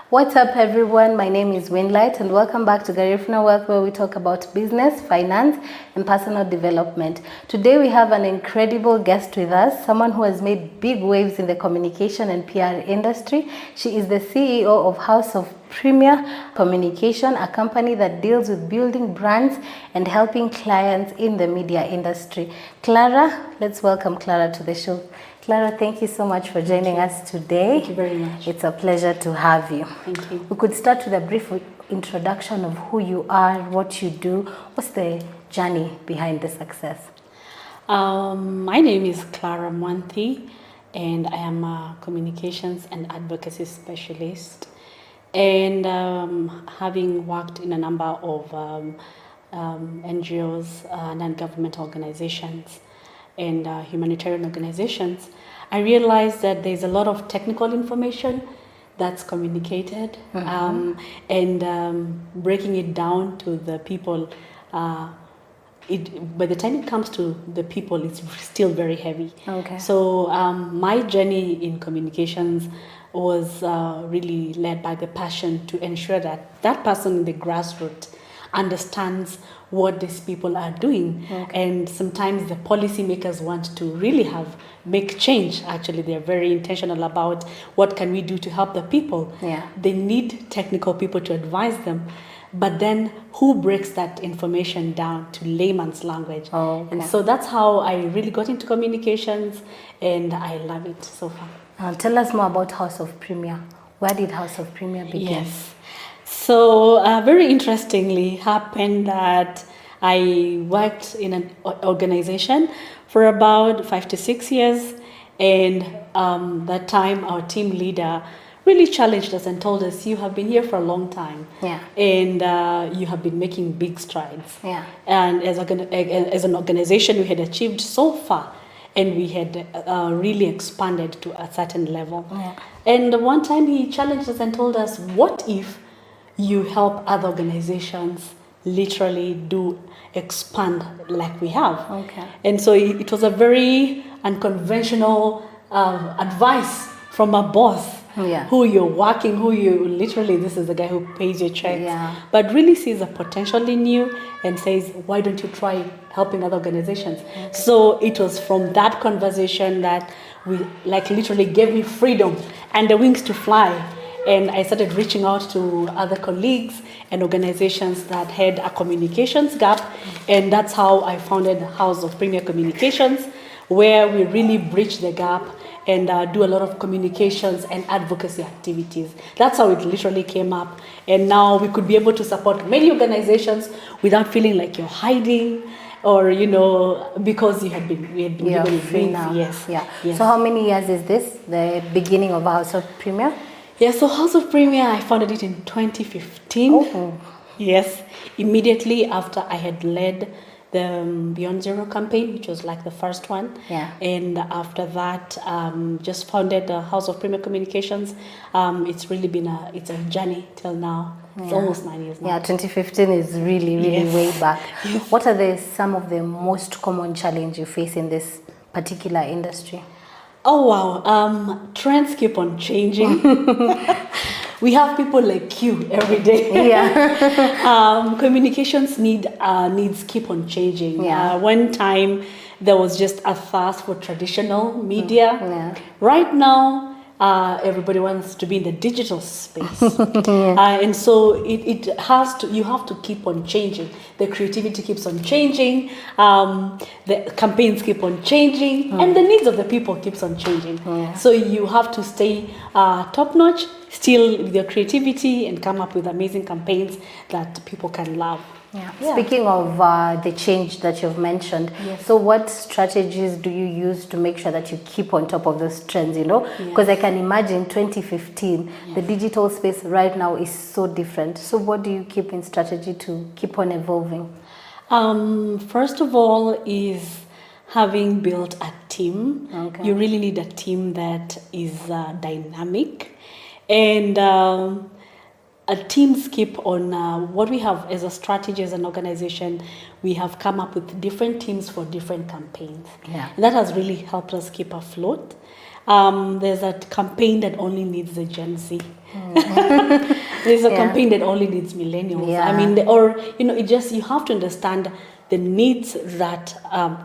What's up, everyone? My name is Winlight, and welcome back to Garifuna Wealth, where we talk about business, finance, and personal development. Today, we have an incredible guest with us, someone who has made big waves in the communication and PR industry. She is the CEO of House of Premier Communication, a company that deals with building brands and helping clients in the media industry. Clara, let's welcome Clara to the show. Clara, thank you so much for joining us today. Thank you very much. It's a pleasure to have you. Thank you. We could start with a brief introduction of who you are, what you do. What's the journey behind the success? My name is Clara Mwanthi, and I am a communications and advocacy specialist. And having worked in a number of NGOs, non-government organizations, and humanitarian organizations, I realized that there's a lot of technical information that's communicated, and breaking it down to the people. By the time it comes to the people, it's still very heavy. Okay. So my journey in communications was really led by the passion to ensure that that person in the grassroots understands what these people are doing. Okay. And sometimes the policymakers want to really make change. Actually, they're very intentional about what can we do to help the people. Yeah. They need technical people to advise them. But then who breaks that information down to layman's language? Oh, okay. And so that's how I really got into communications, and I love it so far. Tell us more about House of Premier. Where did House of Premier begin? Yes. So very interestingly happened that I worked in an organization for about 5 to 6 years, and that time our team leader really challenged us and told us, you have been here for a long time, Yeah. and you have been making big strides. Yeah. And as an organization, we had achieved so far, and we had really expanded to a certain level. Yeah. And one time he challenged us and told us, what if you help other organizations literally expand like we have? Okay. And so it was a very unconventional advice from a boss. Yeah. Who you're working, literally, this is the guy who pays your checks, Yeah. but really sees a potential in you and says, why don't you try helping other organizations? Okay. So it was from that conversation that we literally gave me freedom and the wings to fly. And I started reaching out to other colleagues and organizations that had a communications gap. And that's how I founded House of Premier Communications, where we really bridge the gap and do a lot of communications and advocacy activities. That's how it literally came up. And now we could be able to support many organizations without feeling like you're hiding, or because we had been given Free wings. now. Yes. Yeah. Yes. So how many years is this? The beginning of House of Premier? Yeah, so House of Premier, I founded it in 2015. Oh. Yes, immediately after I had led the Beyond Zero campaign, which was like the first one. Yeah. And after that, just founded the House of Premier Communications. It's really been a journey till now. It's almost 9 years now. Yeah, 2015 is really Yes. way back. What are some of the most common challenges you face in this particular industry? Oh wow! Trends keep on changing. We have people like you every day. Yeah. Communications needs keep on changing. Yeah. One time there was just a thirst for traditional media. Yeah. Right now, everybody wants to be in the digital space, and so you have to keep on changing. The creativity keeps on changing, the campaigns keep on changing, and the needs of the people keeps on changing. So you have to stay top notch, still with your creativity, and come up with amazing campaigns that people can love. Yeah. Yeah. Speaking of the change that you've mentioned, Yes. so what strategies do you use to make sure that you keep on top of those trends, Because I can imagine 2015, the digital space right now is so different. So what do you keep in strategy to keep on evolving? First of all is having built a team. Okay. You really need a team that is dynamic, and teams keep on what we have as a strategy as an organization. We have come up with different teams for different campaigns. Yeah. And that has really helped us keep afloat. There's a campaign that only needs the Gen Z. There's a campaign that only needs millennials. Yeah. I mean, or it just, you have to understand the needs that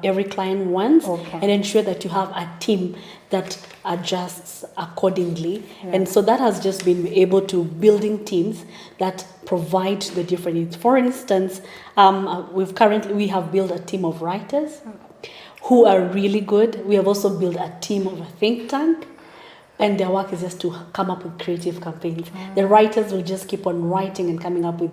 every client wants, and ensure that you have a team that adjusts accordingly. And so that has just been able to building teams that provide the different needs. For instance, we have built a team of writers who are really good. We have also built a team of a think tank, and their work is just to come up with creative campaigns. The writers will just keep on writing and coming up with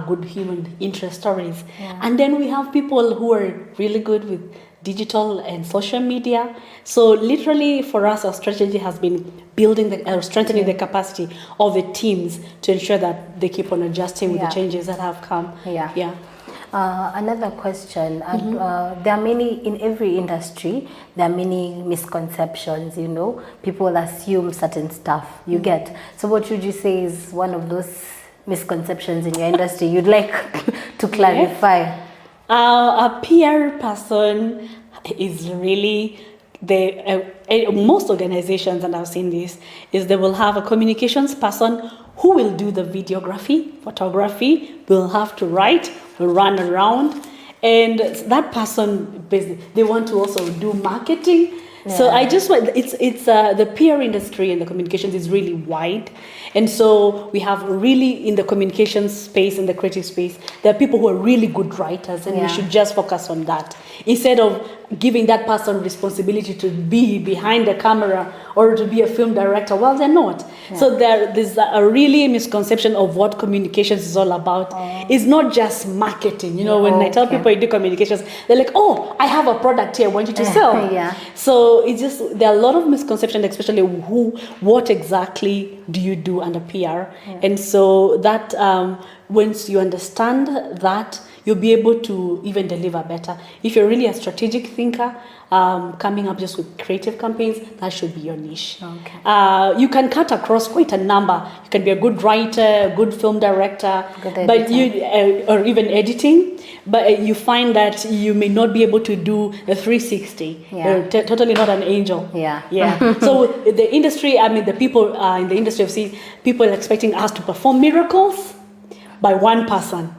good human interest stories. And then we have people who are really good with digital and social media. So literally for us, our strategy has been building strengthening the capacity of the teams to ensure that they keep on adjusting with the changes that have come. Another question, there are many, in every industry, there are many misconceptions, people assume certain stuff, you get. So what would you say is one of those misconceptions in your industry you'd like to clarify? A PR person is really, most organizations, and I've seen this, is they will have a communications person who will do the videography, photography, will have to write, will run around, and that person, they want to also do marketing. So I just want, it's the PR industry and the communications is really wide, and so we have really, in the communications space, in the creative space, there are people who are really good writers, and we should just focus on that instead of giving that person responsibility to be behind the camera or to be a film director. Well, they're not. So there's a really misconception of what communications is all about. It's not just marketing. When I tell people I do communications, they're like, oh, I have a product here I want you to sell. So it's just, there are a lot of misconceptions, especially what exactly do you do under PR? And so that once you understand that, you'll be able to even deliver better. If you're really a strategic thinker, coming up just with creative campaigns, that should be your niche. You can cut across quite a number. You can be a good writer, a good film director, but or even editing. But you find that you may not be able to do a 360. You're totally not an angel. So the industry, the people in the industry of people are expecting us to perform miracles by one person.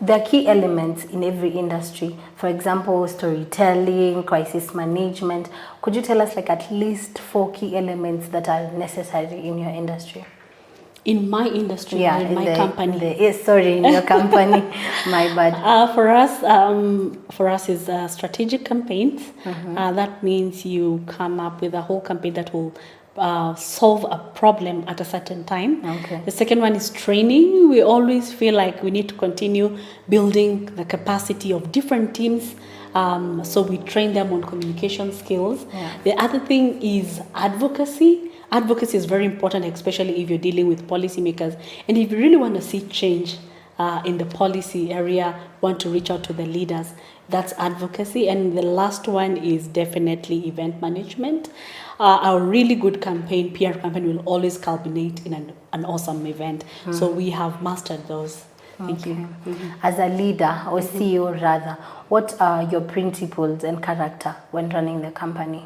There are key elements in every industry. For example, storytelling, crisis management. Could you tell us at least 4 key elements that are necessary in your industry? In my industry, in my company. In your company. My bad. For us is strategic campaigns. That means you come up with a whole campaign that will solve a problem at a certain time. The second one is training. We always feel like we need to continue building the capacity of different teams, so we train them on communication skills. The other thing is advocacy. Advocacy is very important, especially if you're dealing with policymakers, and if you really want to see change in the policy area, want to reach out to the leaders. That's advocacy. And the last one is definitely event management. Our really good campaign, PR campaign, will always culminate in an awesome event. So we have mastered those. Thank you. As a leader or CEO rather, what are your principles and character when running the company?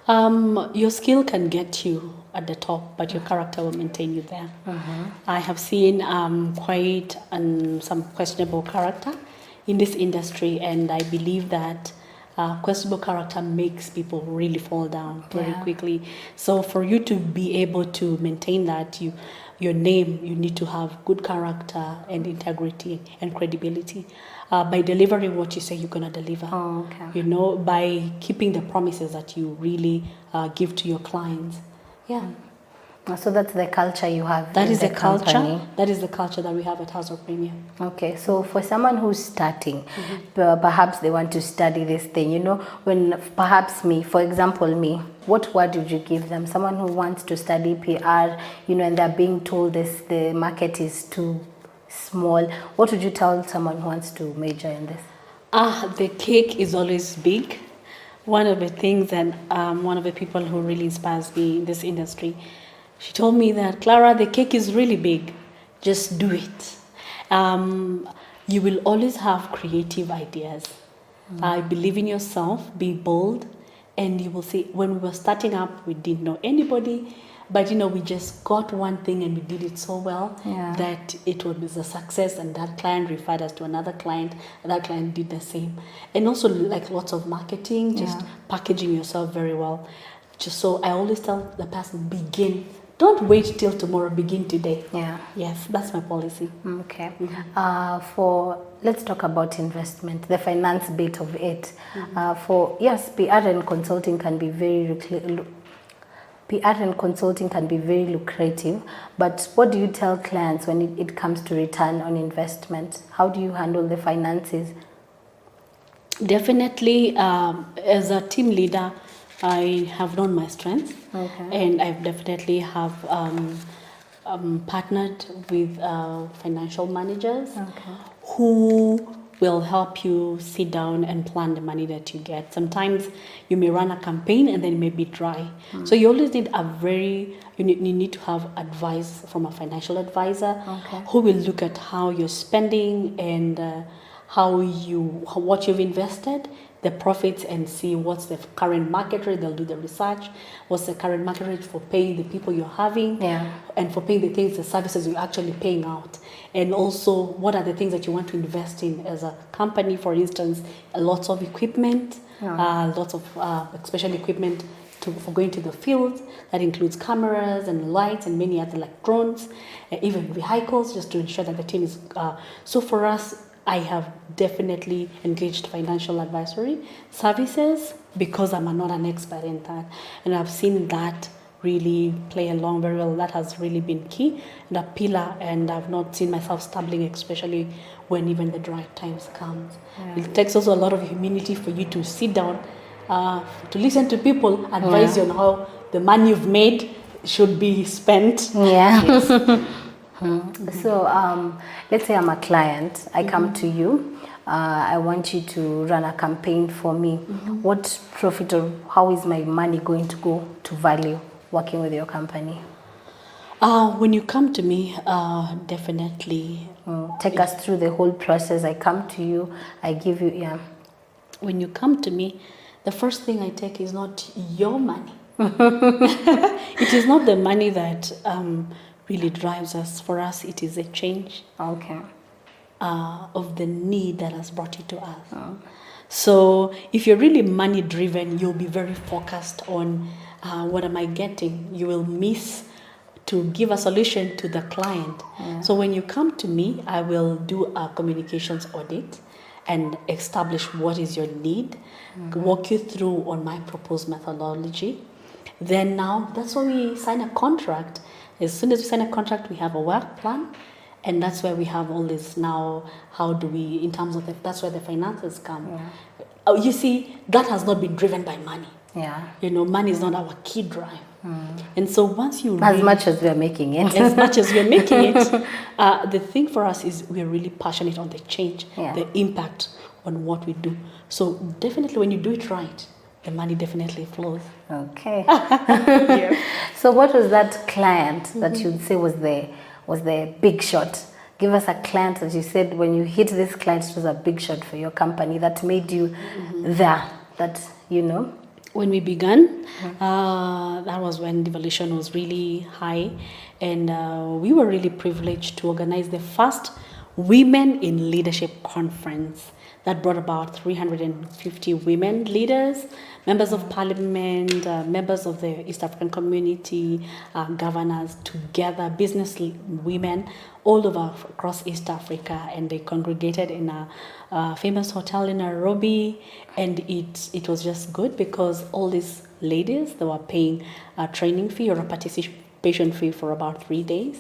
Your skill can get you at the top, but your character will maintain you there. I have seen quite some questionable character in this industry, and I believe that questionable character makes people really fall down very quickly. So for you to be able to maintain that, your name, you need to have good character and integrity and credibility. By delivering what you say you're going to deliver. By keeping the promises that you really give to your clients. So that's the culture you have. That is the culture. That is the culture that we have at House of Premier. Okay, so for someone who's starting, perhaps they want to study this thing, when perhaps for example, what word would you give them? Someone who wants to study PR, and they're being told the market is too small. What would you tell someone who wants to major in this? The cake is always big. One of the things, and one of the people who really inspires me in this industry, she told me that, Clara, the cake is really big. Just do it. You will always have creative ideas. Believe in yourself, be bold, And you will see, when we were starting up, we didn't know anybody, but we just got one thing and we did it so well that it was a success, and that client referred us to another client, and that client did the same. And also like lots of marketing, just packaging yourself very well. Just so I always tell the person, begin. Don't wait till tomorrow, begin today. Yeah. Yes, that's my policy. Okay. Let's talk about investment, the finance bit of it. PR and consulting can be very lucrative, but what do you tell clients when it comes to return on investment? How do you handle the finances? Definitely, as a team leader, I have known my strengths, and I definitely have partnered with financial managers who will help you sit down and plan the money that you get. Sometimes you may run a campaign and then it may be dry. So you always need you need to have advice from a financial advisor who will look at how you're spending and what you've invested, the profits, and see what's the current market rate. They'll do the research. What's the current market rate for paying the people you're having, and for paying the services you're actually paying out. And also, what are the things that you want to invest in as a company? For instance, lots of equipment, lots of special equipment for going to the field. That includes cameras and lights and many other, like drones, even vehicles, just to ensure that the team is. So for us, I have definitely engaged financial advisory services because I'm not an expert in that. And I've seen that really play along very well. That has really been key and a pillar, and I've not seen myself stumbling, especially when even the dry times come. It takes also a lot of humility for you to sit down, to listen to people, advise you on how the money you've made should be spent. Yes. So let's say I'm a client, I come to you, I want you to run a campaign for me. What profit or how is my money going to go to value working with your company? When you come to me, definitely. Take us through the whole process. I come to you, I give you, When you come to me, the first thing I take is not your money. It is not the money that really drives us. For us, it is a change of the need that has brought you to us. So if you're really money driven, you'll be very focused on what am I getting. You will miss to give a solution to the client. So when you come to me, I will do a communications audit and establish what is your need, walk you through on my proposed methodology. Then now, that's why we sign a contract. As soon as we sign a contract, we have a work plan, and that's where we have all this now. How do we, in terms of that's where the finances come. You see, that has not been driven by money. Money is not our key drive. And so once you as much as we're making it, the thing for us is we're really passionate on the change, the impact on what we do. So definitely when you do it right, the money definitely flows. Okay. So what was that client that you'd say was the big shot? Give us a client that you said when you hit this client, it was a big shot for your company that made you there, that When we began, that was when devaluation was really high, and we were really privileged to organize the first Women in Leadership Conference that brought about 350 women leaders, members of parliament, members of the East African community, governors together, business women all over across East Africa, and they congregated in a famous hotel in Nairobi, and it was just good because all these ladies, they were paying a training fee or a participation fee for about 3 days.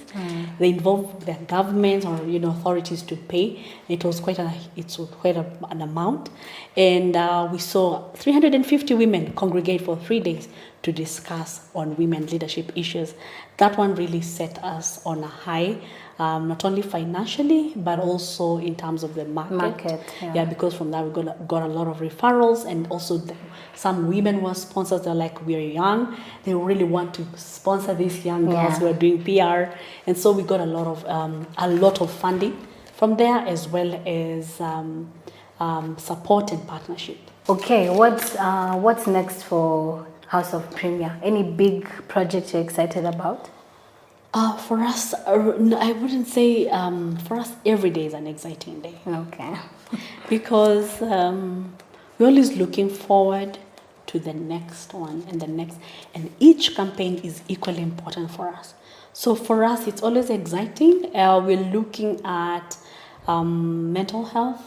They involved their governments or authorities to pay. It was quite an amount, and we saw 350 women congregate for 3 days to discuss on women leadership issues. That one really set us on a high, not only financially but also in terms of the market. Because from that we got a lot of referrals, and also some women were sponsors. They're like, we're young, they really want to sponsor these young girls who are doing PR, and so we got a lot of funding from there, as well as support and partnership. Okay, what's next for House of Premier? Any big project you're excited about? For us, no, I wouldn't say for us every day is an exciting day. Okay. Because we're always looking forward to the next one and the next, and each campaign is equally important for us. So for us, it's always exciting. We're looking at mental health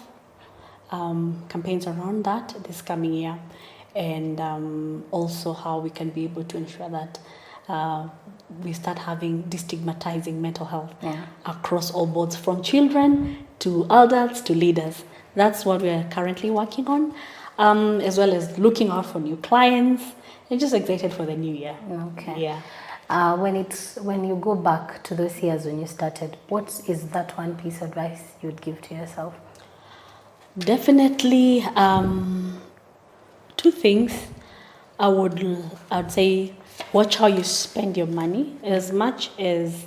campaigns around that this coming year, and also how we can be able to ensure that we start having destigmatizing mental health across all boards, from children to adults to leaders. That's what we are currently working on, as well as looking out for new clients. I'm just excited for the new year. Okay. Yeah. When you go back to those years when you started, what is that one piece of advice you would give to yourself? Definitely, two things. I'd say, watch how you spend your money. As much as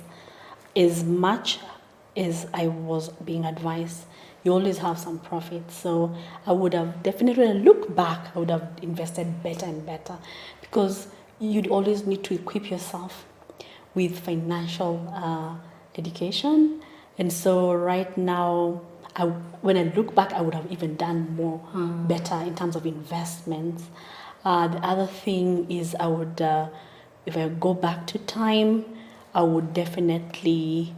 I was being advised, you always have some profit. So I would have definitely, when I look back, I would have invested better and better, because you'd always need to equip yourself with financial education. And so right now, when I look back, I would have even done more better in terms of investments. The other thing is, I would, if I go back to time, I would definitely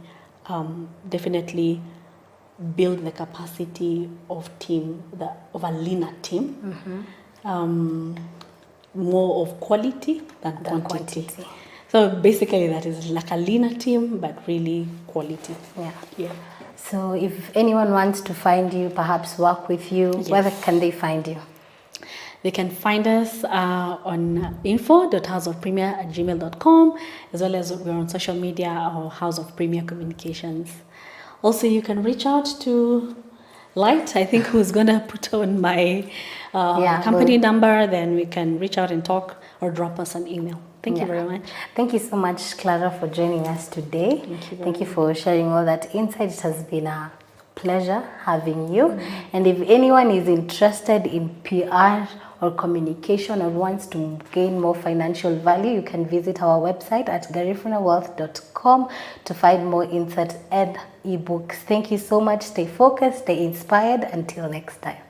build the capacity of a leaner team, more of quality than quantity. So basically, that is like a leaner team, but really quality. Yeah. So if anyone wants to find you, perhaps work with you, where can they find you? They can find us on info.houseofpremier@gmail.com, as well as we're on social media or House of Premier Communications. Also, you can reach out to Light, I think, who's going to put on my company number. Then we can reach out and talk, or drop us an email. Thank you very much. Thank you so much, Clara, for joining us today. Thank you for sharing all that insight. It has been a pleasure having you. And if anyone is interested in PR or communication or wants to gain more financial value, you can visit our website at garifunawealth.com to find more insights and ebooks. Thank you so much. Stay focused, stay inspired. Until next time.